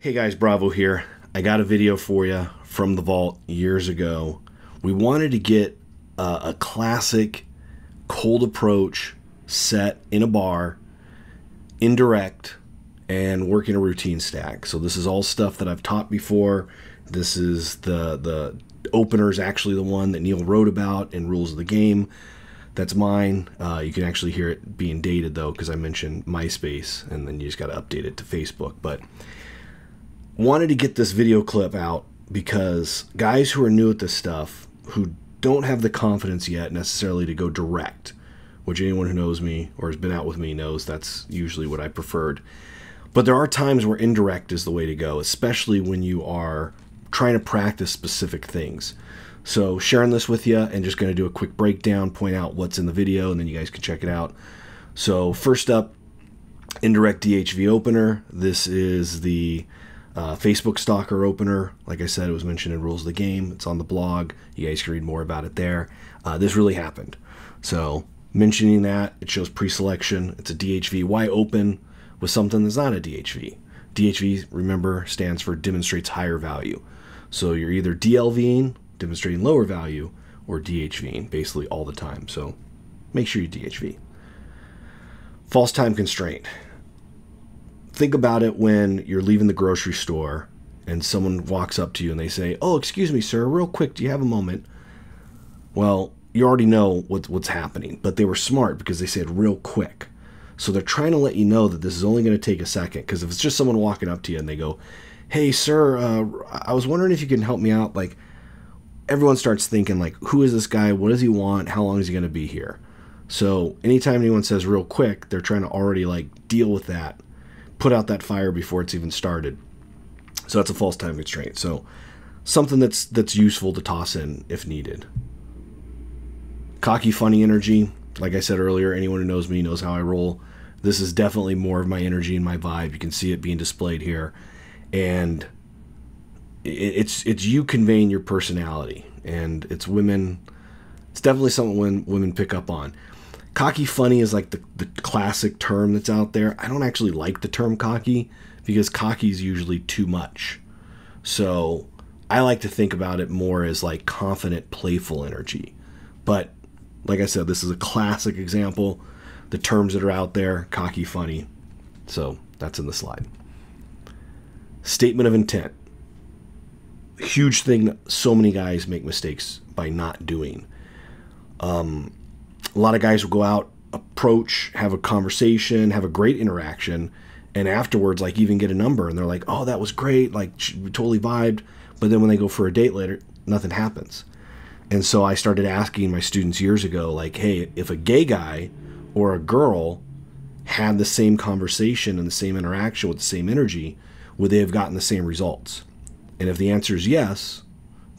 Hey guys, Bravo here. I got a video for you from the vault years ago. We wanted to get a classic cold approach set in a bar, indirect, and working a routine stack. So this is all stuff that I've taught before. This is the opener is actually the one that Neil wrote about in Rules of the Game. That's mine. You can actually hear it being dated though, because I mentioned MySpace, and then you just got to update it to Facebook. But wanted to get this video clip out because guys who are new at this stuff, who don't have the confidence yet necessarily to go direct, which anyone who knows me or has been out with me knows that's usually what I preferred. But there are times where indirect is the way to go, especially when you are trying to practice specific things. So sharing this with you and just going to do a quick breakdown, point out what's in the video, and then you guys can check it out. So first up, indirect DHV opener. This is the Facebook Stalker opener. Like I said, it was mentioned in Rules of the Game. It's on the blog. You guys can read more about it there. This really happened. So mentioning that, it shows pre-selection. It's a DHV. Why open with something that's not a DHV? DHV, remember, stands for demonstrates higher value. So you're either DLVing, demonstrating lower value, or DHVing basically all the time. So make sure you DHV. False time constraint. Think about it when you're leaving the grocery store and someone walks up to you and they say, "Oh, excuse me, sir, real quick, do you have a moment?" Well, you already know what's happening, but they were smart because they said real quick. So they're trying to let you know that this is only going to take a second, because if it's just someone walking up to you and they go, "Hey, sir, I was wondering if you can help me out," like, everyone starts thinking, like, who is this guy? What does he want? How long is he going to be here? So anytime anyone says real quick, they're trying to already, like, deal with that, put out that fire before it's even started. So that's a false time constraint. So something that's useful to toss in if needed. Cocky, funny energy. Like I said earlier, anyone who knows me knows how I roll. This is definitely more of my energy and my vibe. You can see it being displayed here. And it's you conveying your personality. And it's women. It's definitely something women pick up on. Cocky funny is like the classic term that's out there. I don't actually like the term cocky because cocky is usually too much. So I like to think about it more as like confident, playful energy. But like I said, this is a classic example. The terms that are out there, cocky, funny. So that's in the slide. Statement of intent. Huge thing that so many guys make mistakes by not doing. A lot of guys will go out, approach, have a conversation, have a great interaction, and afterwards, like, even get a number, and they're like, "Oh, that was great, like, we totally vibed," but then when they go for a date later, nothing happens. And so I started asking my students years ago, like, hey, if a gay guy or a girl had the same conversation and the same interaction with the same energy, would they have gotten the same results? And if the answer is yes,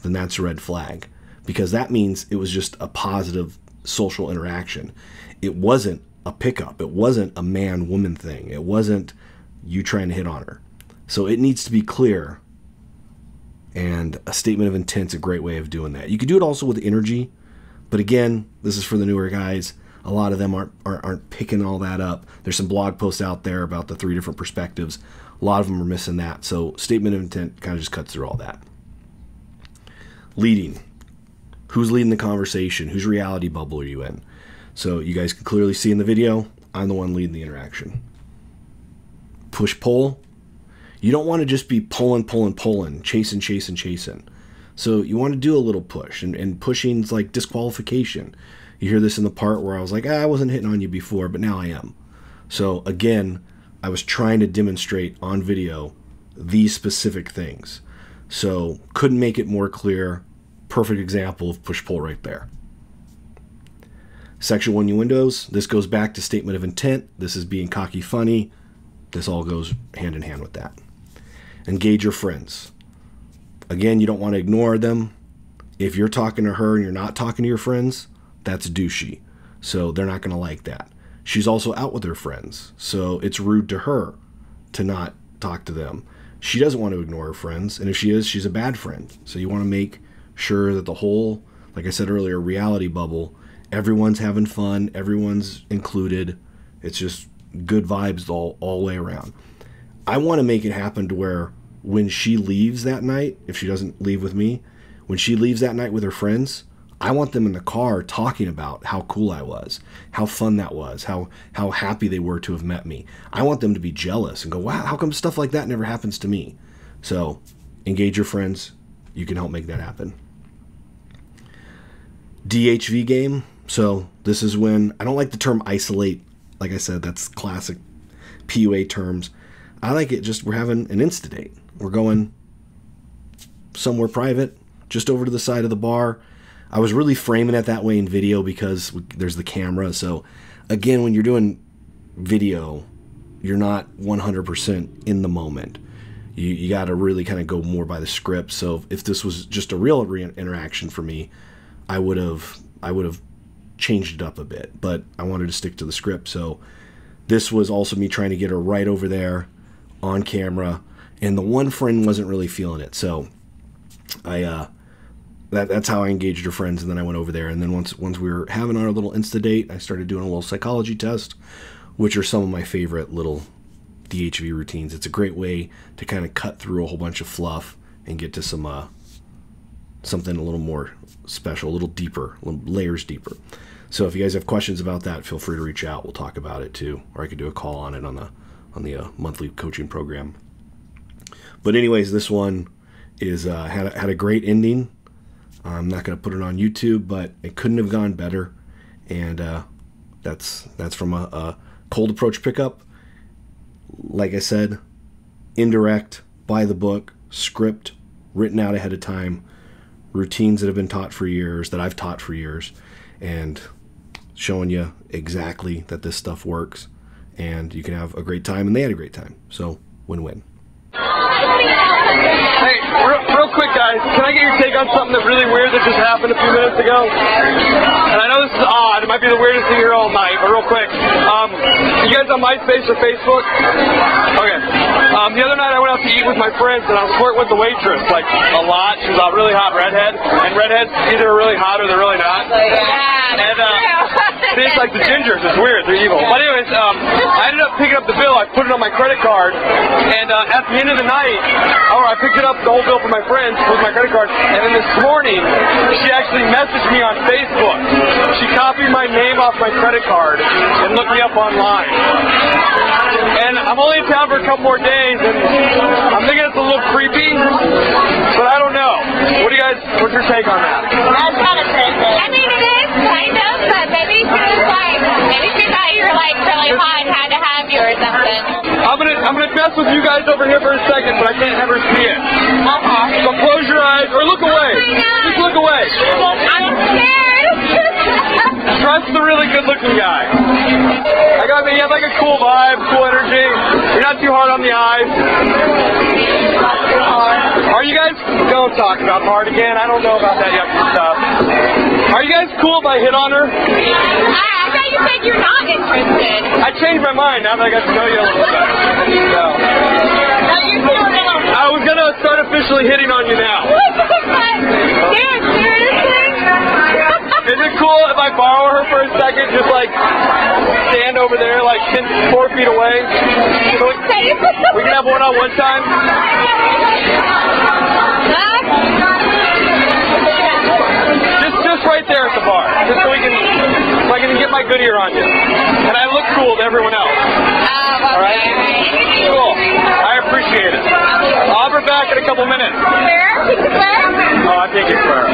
then that's a red flag, because that means it was just a positive social interaction. It wasn't a pickup. It wasn't a man-woman thing. It wasn't you trying to hit on her. So it needs to be clear, and a statement of intent's a great way of doing that. You could do it also with energy, but again, this is for the newer guys. A lot of them aren't picking all that up. There's some blog posts out there about the 3 different perspectives. A lot of them are missing that. So statement of intent kind of just cuts through all that. Leading. Who's leading the conversation? Whose reality bubble are you in? So you guys can clearly see in the video, I'm the one leading the interaction. Push-pull. You don't want to just be pulling, chasing. So you want to do a little push, and pushing is like disqualification. You hear this in the part where I was like, I wasn't hitting on you before, but now I am. So again, I was trying to demonstrate on video these specific things. So couldn't make it more clear. Perfect example of push-pull right there. Section 1 windows. This goes back to statement of intent. This is being cocky, funny. This all goes hand in hand with that. Engage your friends. Again, you don't want to ignore them. If you're talking to her and you're not talking to your friends, that's douchey. So they're not going to like that. She's also out with her friends, so it's rude to her to not talk to them. She doesn't want to ignore her friends, and if she is, she's a bad friend. So you want to make sure that the whole, like I said earlier, reality bubble, everyone's having fun, everyone's included. It's just good vibes all the way around. I want to make it happen to where when she leaves that night, if she doesn't leave with me, when she leaves that night with her friends, I want them in the car talking about how cool I was, how fun that was, how happy they were to have met me. I want them to be jealous and go, wow, how come stuff like that never happens to me? So engage your friends. You can help make that happen. DHV game. So this is when, I don't like the term isolate. Like I said, that's classic PUA terms. I like it just, we're having an insta date. We're going somewhere private, just over to the side of the bar. I was really framing it that way in video because there's the camera. So again, when you're doing video, you're not 100% in the moment. You got to really kind of go more by the script. So if this was just a real interaction for me, I would have changed it up a bit, but I wanted to stick to the script. So this was also me trying to get her right over there on camera, and the one friend wasn't really feeling it. So that's how I engaged her friends, and then I went over there. And then once we were having our little insta date, I started doing a little psychology test, which are some of my favorite little DHV routines. It's a great way to kind of cut through a whole bunch of fluff and get to some something a little more special, a little deeper, layers deeper. So if you guys have questions about that, feel free to reach out. We'll talk about it too, or I could do a call on it on the monthly coaching program. But anyways, this one is had a great ending. I'm not going to put it on YouTube, but it couldn't have gone better. And that's from a cold approach pickup. Like I said, indirect, by the book, script, written out ahead of time, routines that have been taught for years, that I've taught for years, and showing you exactly that this stuff works, and you can have a great time, and they had a great time. So win-win. Hey, real quick, guys, can I get your take on something that really weird that just happened a few minutes ago? And I know this is odd. It might be the weirdest thing here all night, but real quick. You guys on MySpace or Facebook? Okay. The other night I went out to eat with my friends, and I was flirting with the waitress, like, a lot. She was a really hot redhead, and redheads either are really hot or they're really not. And, it's like the gingers. It's weird. They're evil. But anyways, I ended up picking up the bill. I put it on my credit card, and at the end of the night, I picked it up, the whole bill for my friends with my credit card, and then this morning, she actually messaged me on Facebook. She copied my name off my credit card and looked me up online. And I'm only in town for a couple more days, and I'm thinking it's a little creepy, but I don't know. What's your take on that? That's kind of creepy. I mean, it is kind of, but maybe she thought you were like really hot and had to have you or something. I'm gonna mess with you guys over here for a second, but I can't ever see it. So close your eyes, or look away. Just look away. I'm scared. Trust the really good-looking guy. You have like a cool vibe, cool energy. You're not too hard on the eyes. Are you guys? Don't talk about hard again. I don't know about that yucky stuff. Are you guys cool if I hit on her? I thought you said you're not interested. I changed my mind now that I got to know you a little bit better. So. I was gonna start officially hitting on you now. Dude, seriously? Is it cool if I borrow her for a second? Just like stand over there, like 4 feet away. So we can have one-on-one time. Just right there at the bar. Just so I can get my good ear on you. And I look cool to everyone else. Alright? Cool. I appreciate it. I'll be back in a couple minutes. Oh, I think it's fair.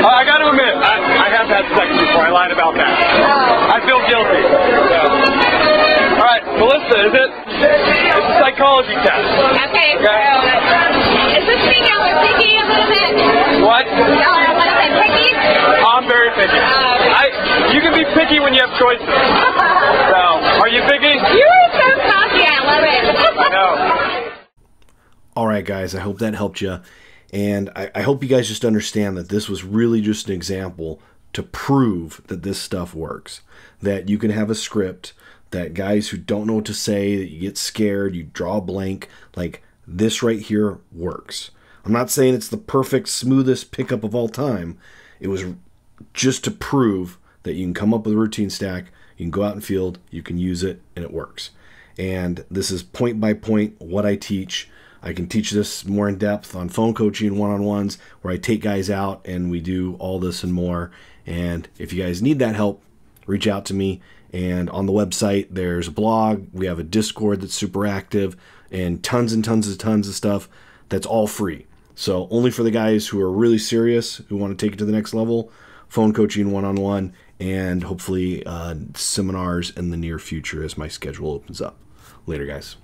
I gotta admit, I have had sex before. I lied about that. I feel guilty. Yeah. Alright, Melissa, is it? It's a psychology test. Okay, so is this thing y'all are picky a little bit? What? Y'all are a little bit picky? I'm very picky. You can be picky when you have choices. So, are you picky? You're so cocky, I love it. I know. Alright guys, I hope that helped you. And I hope you guys just understand that this was really just an example to prove that this stuff works. That you can have a script, that guys who don't know what to say, that you get scared, you draw a blank, like this right here works. I'm not saying it's the perfect, smoothest pickup of all time. It was just to prove that you can come up with a routine stack, you can go out in field, you can use it, and it works. And this is point by point what I teach. I can teach this more in depth on phone coaching one-on-ones where I take guys out and we do all this and more. And if you guys need that help, reach out to me. And on the website, there's a blog. We have a Discord that's super active and tons of stuff that's all free. So only for the guys who are really serious, who want to take it to the next level, phone coaching one-on-one, and hopefully seminars in the near future as my schedule opens up. Later, guys.